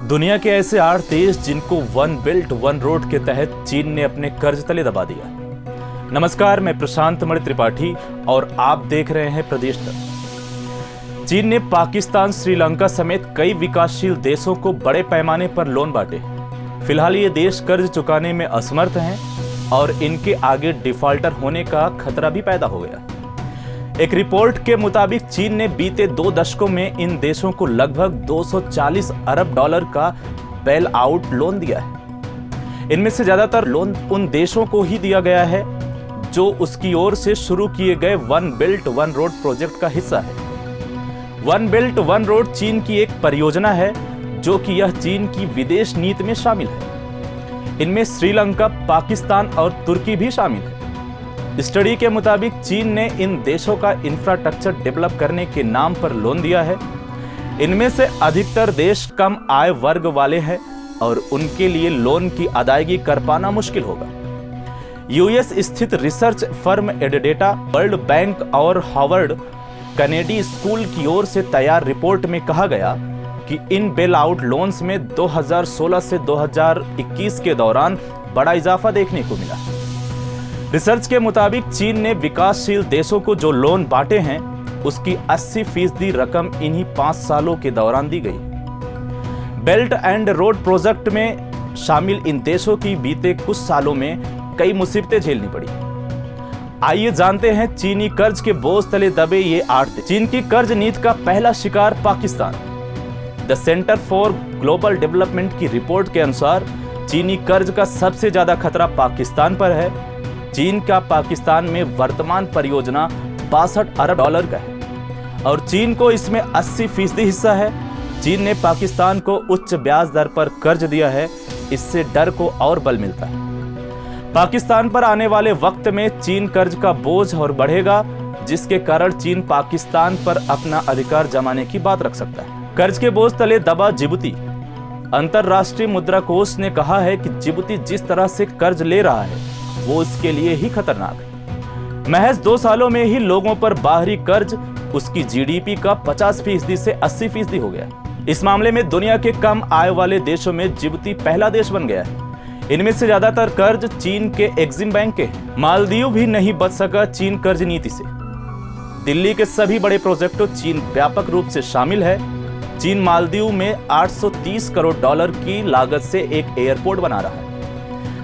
दुनिया के ऐसे 8 देश जिनको वन बेल्ट वन रोड के तहत चीन ने अपने कर्ज तले दबा दिया। नमस्कार, मैं प्रशांत मणि त्रिपाठी और आप देख रहे हैं प्रदेश तक। चीन ने पाकिस्तान, श्रीलंका समेत कई विकासशील देशों को बड़े पैमाने पर लोन बांटे। फिलहाल ये देश कर्ज चुकाने में असमर्थ हैं और इनके आगे डिफॉल्टर होने का खतरा भी पैदा हो गया। एक रिपोर्ट के मुताबिक चीन ने बीते 2 दशकों में इन देशों को लगभग 240 अरब डॉलर का बेल आउट लोन दिया है। इनमें से ज्यादातर लोन उन देशों को ही दिया गया है जो उसकी ओर से शुरू किए गए one belt one road project का हिस्सा है। वन बेल्ट वन रोड चीन की एक परियोजना है जो कि यह चीन की विदेश नीति में शामिल है। इनमें श्रीलंका, पाकिस्तान और तुर्की भी शामिल है। स्टडी के मुताबिक चीन ने इन देशों का इंफ्रास्ट्रक्चर डेवलप करने के नाम पर लोन दिया है। इनमें से अधिकतर देश कम आय वर्ग वाले हैं और उनके लिए लोन की अदायगी कर पाना मुश्किल होगा। यूएस स्थित रिसर्च फर्म एडेटा, वर्ल्ड बैंक और हार्वर्ड कैनेडी स्कूल की ओर से तैयार रिपोर्ट में कहा गया कि इन बेल आउट लोन्स में 2016 से 2021 के दौरान बड़ा इजाफा देखने को मिला। रिसर्च के मुताबिक चीन ने विकासशील देशों को जो लोन बांटे हैं उसकी 80% रकम इन्हीं 5 सालों के दौरान दी गई। बेल्ट एंड रोड प्रोजेक्ट में शामिल इन देशों की बीते कुछ सालों में कई मुसीबतें झेलनी पड़ी। आइए जानते हैं चीनी कर्ज के बोझ तले दबे ये 8 देश। चीन की कर्ज नीति का पहला शिकार Pakistan. The centre for global development की रिपोर्ट के अनुसार चीनी कर्ज का सबसे ज्यादा खतरा पाकिस्तान पर है। चीन का पाकिस्तान में वर्तमान परियोजना 62 अरब डॉलर का है और चीन को इसमें 80% हिस्सा है। चीन ने पाकिस्तान को उच्च ब्याज दर पर कर्ज दिया है, इससे डर को और बल मिलता है। पाकिस्तान पर आने वाले वक्त में चीन कर्ज का बोझ और बढ़ेगा, जिसके कारण चीन पाकिस्तान पर अपना अधिकार जमाने की बात रख सकता है। कर्ज के बोझ तले दबा जिबूती। अंतरराष्ट्रीय मुद्रा कोष ने कहा है कि जिबूती जिस तरह से कर्ज ले रहा है वो उसके लिए ही खतरनाक है। महज 2 सालों में ही लोगों पर बाहरी कर्ज उसकी जीडीपी का 50% से 80% हो गया। इस मामले में दुनिया के कम आय वाले देशों में जिबूती पहला देश बन गया है। इनमें से ज्यादातर कर्ज चीन के एक्सिम बैंक के हैं। मालदीव भी नहीं बच सका चीन कर्ज नीति से। दिल्ली के सभी बड़े प्रोजेक्टों चीन व्यापक रूप से शामिल है। चीन मालदीव में 830 करोड़ डॉलर की लागत से एक एयरपोर्ट बना रहा है।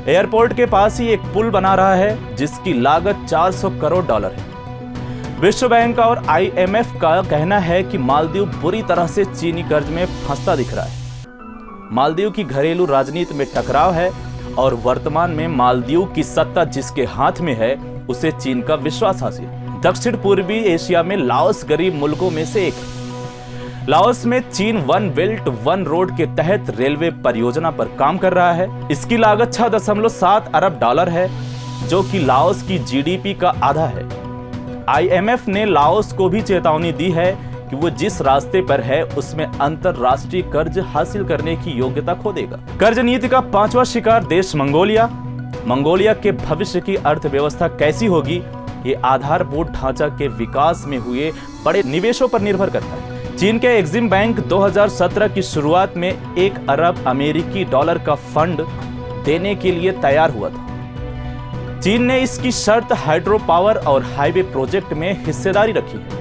एयरपोर्ट के पास ही एक पुल बना रहा है जिसकी लागत 400 करोड़ डॉलर है। विश्व बैंक और आईएमएफ का कहना है कि मालदीव बुरी तरह से चीनी कर्ज में फंसता दिख रहा है। मालदीव की घरेलू राजनीति में टकराव है और वर्तमान में मालदीव की सत्ता जिसके हाथ में है उसे चीन का विश्वास हासिल है। दक्षिण पूर्वी एशिया में लाओस गरीब मुल्कों में से एक है। लाओस में चीन वन बेल्ट वन रोड के तहत रेलवे परियोजना पर काम कर रहा है। इसकी लागत 6.7 अरब डॉलर है जो कि लाओस की जीडीपी का आधा है। आईएमएफ ने लाओस को भी चेतावनी दी है कि वो जिस रास्ते पर है उसमें अंतरराष्ट्रीय कर्ज हासिल करने की योग्यता खो देगा। कर्ज नीति का 5वां शिकार देश मंगोलिया। मंगोलिया के भविष्य की अर्थव्यवस्था कैसी होगी ये आधारभूत ढांचा के विकास में हुए बड़े निवेशों पर निर्भर करता है। चीन के एक्सिम बैंक 2017 की शुरुआत में 1 अरब अमेरिकी डॉलर का फंड देने के लिए तैयार हुआ था। चीन ने इसकी शर्त हाइड्रो पावर और हाईवे प्रोजेक्ट में हिस्सेदारी रखी है।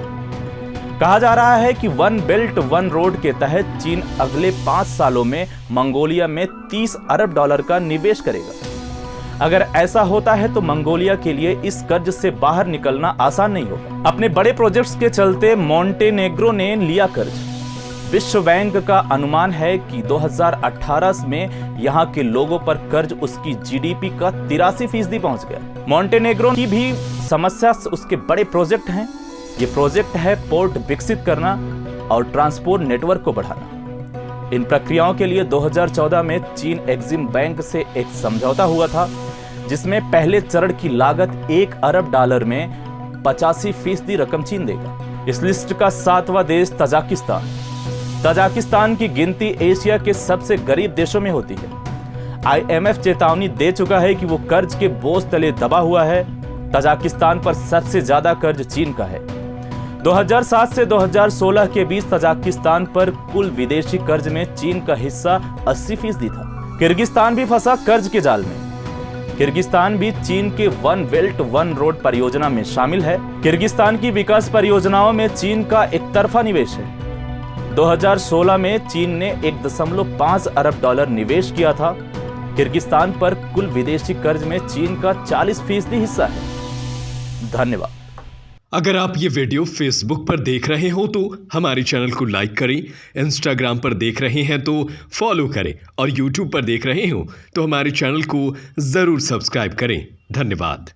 कहा जा रहा है कि वन बेल्ट वन रोड के तहत चीन अगले 5 सालों में मंगोलिया में 30 अरब डॉलर का निवेश करेगा। अगर ऐसा होता है तो मंगोलिया के लिए इस कर्ज से बाहर निकलना आसान नहीं होगा। अपने बड़े प्रोजेक्ट्स के चलते मोंटेनेग्रो ने लिया कर्ज। विश्व बैंक का अनुमान है कि 2018 में यहाँ के लोगों पर कर्ज उसकी जीडीपी का 83% पहुंच गया। मोंटेनेग्रो की भी समस्या उसके बड़े प्रोजेक्ट हैं। ये प्रोजेक्ट है पोर्ट विकसित करना और ट्रांसपोर्ट नेटवर्क को बढ़ाना। इन प्रक्रियाओं के लिए 2014 में चीन एक्सिम बैंक से एक समझौता हुआ था जिसमें पहले चरण की लागत 1 अरब डॉलर में 85% रकम चीन देगा। इस लिस्ट का 7वां देश तजाकिस्तान। तजाकिस्तान की गिनती एशिया के सबसे गरीब देशों में होती है। आईएमएफ चेतावनी दे चुका है कि वो कर्ज के बोझ तले दबा हुआ है। तजाकिस्तान पर सबसे ज्यादा कर्ज चीन का है। 2007 से 2016 के बीच तजाकिस्तान पर कुल विदेशी कर्ज में चीन का हिस्सा 80% था। किर्गिस्तान भी फंसा कर्ज के जाल में। किर्गिस्तान भी चीन के वन बेल्ट वन रोड परियोजना में शामिल है। किर्गिस्तान की विकास परियोजनाओं में चीन का एकतरफा निवेश है। 2016 में चीन ने 1.5 अरब डॉलर निवेश किया था। किर्गिस्तान पर कुल विदेशी कर्ज में चीन का 40% हिस्सा है। धन्यवाद। अगर आप ये वीडियो फेसबुक पर देख रहे हो तो हमारे चैनल को लाइक करें, इंस्टाग्राम पर देख रहे हैं तो फॉलो करें और यूट्यूब पर देख रहे हो तो हमारे चैनल को जरूर सब्सक्राइब करें। धन्यवाद।